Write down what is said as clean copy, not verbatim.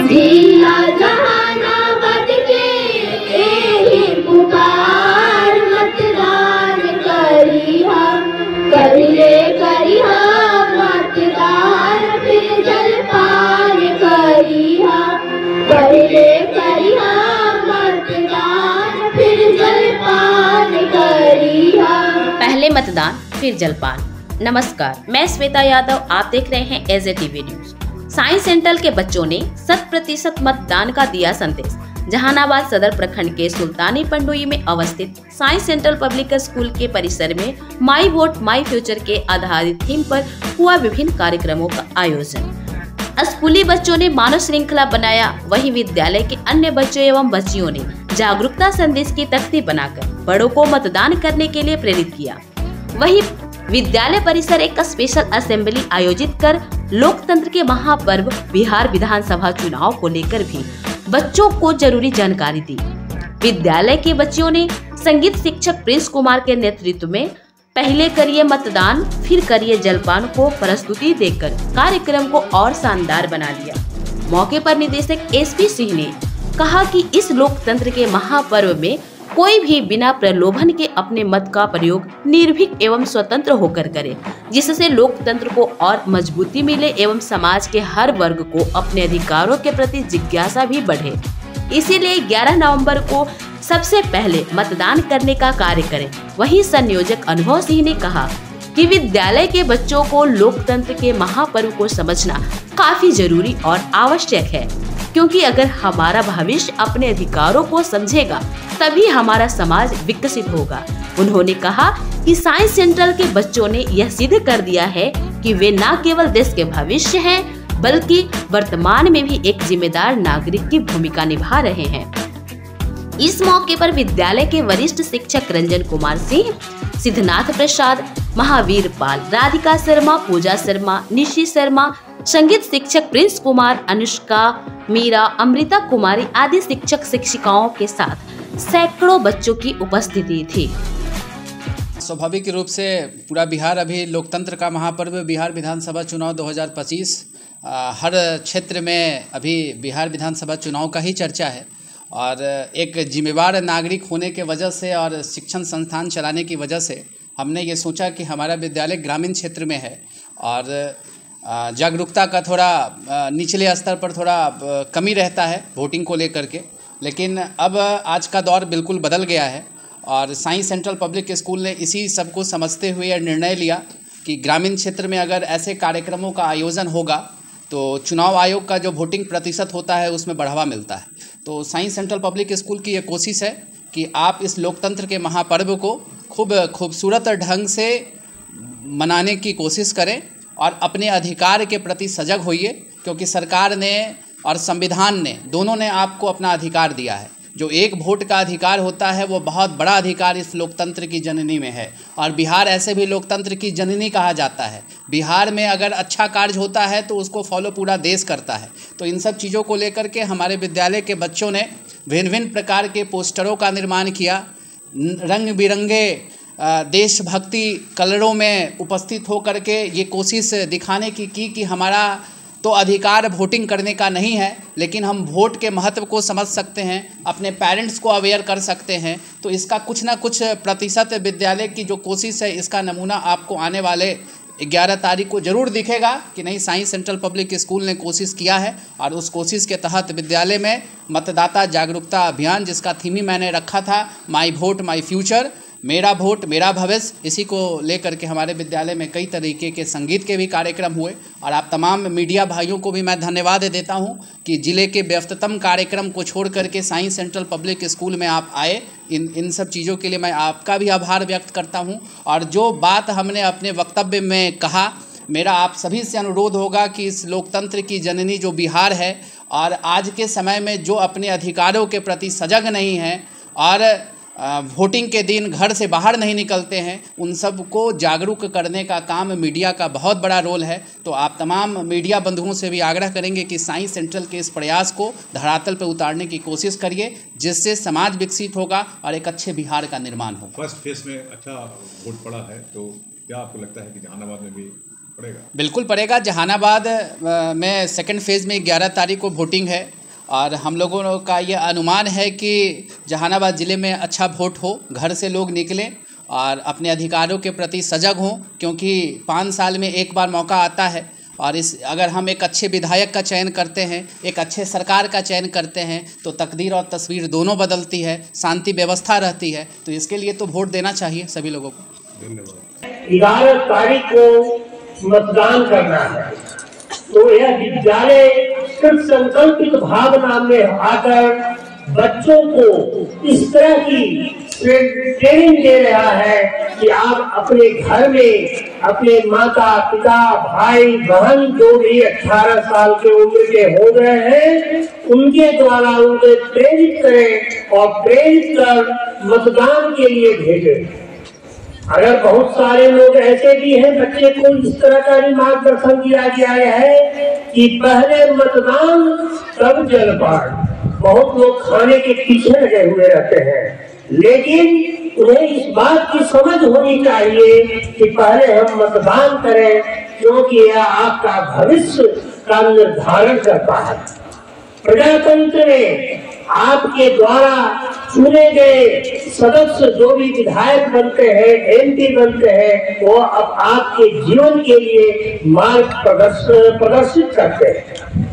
जिला जहानाबाद के यही पुकार, मतदान करिहा, करिहा मतदान, फिर जलपान करिहा, करिहा मतदान, फिर जलपान करिहा। पहले मतदान फिर जलपान। नमस्कार, मैं श्वेता यादव, आप देख रहे हैं एज ए टीवी न्यूज। साइंस सेंटर के बच्चों ने 100% मतदान का दिया संदेश। जहानाबाद सदर प्रखंड के सुल्तानी पंडोई में अवस्थित साइंस सेंटर पब्लिक स्कूल के परिसर में माई वोट माई फ्यूचर के आधारित थीम पर हुआ विभिन्न कार्यक्रमों का आयोजन। स्कूली बच्चों ने मानव श्रृंखला बनाया, वहीं विद्यालय के अन्य बच्चों एवं बच्चियों ने जागरूकता संदेश की तख्ती बनाकर बड़ों को मतदान करने के लिए प्रेरित किया। वहीं विद्यालय परिसर एक स्पेशल असेंबली आयोजित कर लोकतंत्र के महापर्व बिहार विधानसभा चुनाव को लेकर भी बच्चों को जरूरी जानकारी दी। विद्यालय के बच्चों ने संगीत शिक्षक प्रिंस कुमार के नेतृत्व में पहले करिए मतदान फिर करिए जलपान को प्रस्तुति देकर कार्यक्रम को और शानदार बना दिया। मौके पर निदेशक एसपी सिंह ने कहा कि इस लोकतंत्र के महापर्व में कोई भी बिना प्रलोभन के अपने मत का प्रयोग निर्भीक एवं स्वतंत्र होकर करे, जिससे लोकतंत्र को और मजबूती मिले एवं समाज के हर वर्ग को अपने अधिकारों के प्रति जिज्ञासा भी बढ़े। इसीलिए 11 नवंबर को सबसे पहले मतदान करने का कार्य करें। वहीं संयोजक अनुभव सिंह ने कहा कि विद्यालय के बच्चों को लोकतंत्र के महापर्व को समझना काफी जरूरी और आवश्यक है, क्योंकि अगर हमारा भविष्य अपने अधिकारों को समझेगा तभी हमारा समाज विकसित होगा। उन्होंने कहा कि साइंस सेंटर के बच्चों ने यह सिद्ध कर दिया है कि वे न केवल देश के भविष्य हैं, बल्कि वर्तमान में भी एक जिम्मेदार नागरिक की भूमिका निभा रहे हैं। इस मौके पर विद्यालय के वरिष्ठ शिक्षक रंजन कुमार सिंह, सिद्धनाथ प्रसाद, महावीर पाल, राधिका शर्मा, पूजा शर्मा, निशी शर्मा, संगीत शिक्षक प्रिंस कुमार, अनुष्का, मीरा, अमृता कुमारी आदि शिक्षक शिक्षिकाओं के साथ सैकड़ों बच्चों की उपस्थिति थी। स्वाभाविक रूप से पूरा बिहार अभी लोकतंत्र का महापर्व बिहार विधानसभा चुनाव 2025 हर क्षेत्र में अभी बिहार विधानसभा चुनाव का ही चर्चा है और एक जिम्मेवार नागरिक होने के वजह से और शिक्षण संस्थान चलाने की वजह से हमने ये सोचा कि हमारा विद्यालय ग्रामीण क्षेत्र में है और जागरूकता का थोड़ा निचले स्तर पर थोड़ा कमी रहता है वोटिंग को लेकर के, लेकिन अब आज का दौर बिल्कुल बदल गया है और साइंस सेंट्रल पब्लिक स्कूल ने इसी सब को समझते हुए निर्णय लिया कि ग्रामीण क्षेत्र में अगर ऐसे कार्यक्रमों का आयोजन होगा तो चुनाव आयोग का जो वोटिंग प्रतिशत होता है उसमें बढ़ावा मिलता है। तो साइंस सेंट्रल पब्लिक स्कूल की ये कोशिश है कि आप इस लोकतंत्र के महापर्व को खूबसूरत ढंग से मनाने की कोशिश करें और अपने अधिकार के प्रति सजग होइए, क्योंकि सरकार ने और संविधान ने दोनों ने आपको अपना अधिकार दिया है। जो एक वोट का अधिकार होता है वो बहुत बड़ा अधिकार इस लोकतंत्र की जननी में है और बिहार ऐसे भी लोकतंत्र की जननी कहा जाता है। बिहार में अगर अच्छा कार्य होता है तो उसको फॉलो पूरा देश करता है। तो इन सब चीज़ों को लेकर के हमारे विद्यालय के बच्चों ने भिन्न भिन्न प्रकार के पोस्टरों का निर्माण किया, रंग बिरंगे देशभक्ति कलरों में उपस्थित होकर के ये कोशिश दिखाने की कि हमारा तो अधिकार वोटिंग करने का नहीं है, लेकिन हम वोट के महत्व को समझ सकते हैं, अपने पेरेंट्स को अवेयर कर सकते हैं। तो इसका कुछ ना कुछ प्रतिशत विद्यालय की जो कोशिश है इसका नमूना आपको आने वाले 11 तारीख को ज़रूर दिखेगा कि नहीं साइंस सेंट्रल पब्लिक स्कूल ने कोशिश किया है। और उस कोशिश के तहत विद्यालय में मतदाता जागरूकता अभियान, जिसका थीम ही मैंने रखा था माई वोट माई फ्यूचर, मेरा वोट मेरा भविष्य, इसी को लेकर के हमारे विद्यालय में कई तरीके के संगीत के भी कार्यक्रम हुए। और आप तमाम मीडिया भाइयों को भी मैं धन्यवाद देता हूं कि ज़िले के व्यस्ततम कार्यक्रम को छोड़ करके साइंस सेंट्रल पब्लिक स्कूल में आप आए। इन सब चीज़ों के लिए मैं आपका भी आभार व्यक्त करता हूं। और जो बात हमने अपने वक्तव्य में कहा, मेरा आप सभी से अनुरोध होगा कि इस लोकतंत्र की जननी जो बिहार है और आज के समय में जो अपने अधिकारों के प्रति सजग नहीं है और वोटिंग के दिन घर से बाहर नहीं निकलते हैं, उन सब को जागरूक करने का काम मीडिया का बहुत बड़ा रोल है। तो आप तमाम मीडिया बंधुओं से भी आग्रह करेंगे कि साइंस सेंट्रल के इस प्रयास को धरातल पर उतारने की कोशिश करिए, जिससे समाज विकसित होगा और एक अच्छे बिहार का निर्माण होगा। फर्स्ट फेज में अच्छा वोट पड़ा है, तो क्या आपको लगता है कि जहानाबाद में भी बिल्कुल पड़ेगा। जहानाबाद में सेकंड फेज़ में 11 तारीख को वोटिंग है और हम लोगों का ये अनुमान है कि जहानाबाद ज़िले में अच्छा वोट हो, घर से लोग निकलें और अपने अधिकारों के प्रति सजग हों, क्योंकि 5 साल में एक बार मौका आता है और अगर हम एक अच्छे विधायक का चयन करते हैं, एक अच्छे सरकार का चयन करते हैं, तो तकदीर और तस्वीर दोनों बदलती है, शांति व्यवस्था रहती है। तो इसके लिए तो वोट देना चाहिए सभी लोगों को। 11 तारीख को मतदान करना है, तो यह विद्यालय कृत संकल्पित भावना में आकर बच्चों को इस तरह की ट्रेनिंग दे रहा है कि आप अपने घर में अपने माता पिता भाई बहन जो भी 18 साल के उम्र के हो गए हैं उनके द्वारा उन्हें प्रेरित करें और प्रेरित कर मतदान के लिए भेजें। अगर बहुत सारे लोग ऐसे भी हैं, बच्चे को इस तरह का भी मार्गदर्शन किया गया है कि पहले मतदान तब जलपान। बहुत लोग खाने के पीछे लगे हुए रहते हैं, लेकिन उन्हें इस बात की समझ होनी चाहिए कि पहले हम मतदान करें, क्योंकि यह आपका भविष्य का निर्धारण करता है। प्रजातंत्र में आपके द्वारा चुने गए सदस्य जो भी विधायक बनते हैं, एमपी बनते हैं, वो अब आपके जीवन के लिए मार्ग प्रदर्शित करते हैं।